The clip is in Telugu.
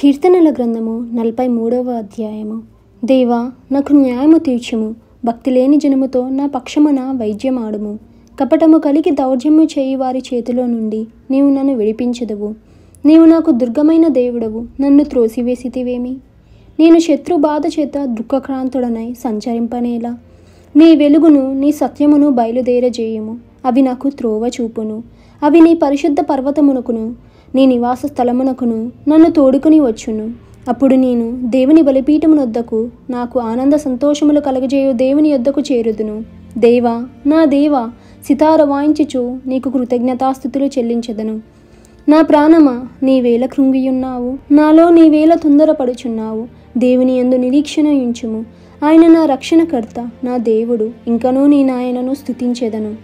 కీర్తనల గ్రంథము 43వ అధ్యాయము. దేవా, నాకు న్యాయము తీర్చుము. భక్తి లేని జనముతో నా పక్షమున వైద్యమాడుము. కపటము కలిగి దౌర్జన్యము చేయి వారి చేతిలో నుండి నీవు నన్ను విడిపించదవు. నీవు నాకు దుర్గమైన దేవుడవు, నన్ను త్రోసివేసితివేమి? నేను శత్రు బాధ చేత దుఃఖక్రాంతుడనై సంచరింపనేలా? నీ వెలుగును నీ సత్యమును బయలుదేరజేయము. అవి నాకు త్రోవ చూపును. అవి నీ పరిశుద్ధ పర్వతమునకును నీ నివాస స్థలమునకును నన్ను తోడుకుని వచ్చును. అప్పుడు నేను దేవుని బలిపీఠమునొద్దకు, నాకు ఆనంద సంతోషములు కలగజేయు దేవుని యొద్దకు చేరుదును. దేవా, నా దేవా, సితార వాయించుచు నీకు కృతజ్ఞతాస్థుతులు చెల్లించెదను. నా ప్రాణమా, నీవేళ కృంగియున్నావు, నాలో నీవేళ తొందరపడుచున్నావు. దేవుని యందు నిరీక్షణ ఉంచుము. ఆయన నా రక్షణకర్త, నా దేవుడు, ఇంకనూ నీ నాయనను స్తుతించెదను.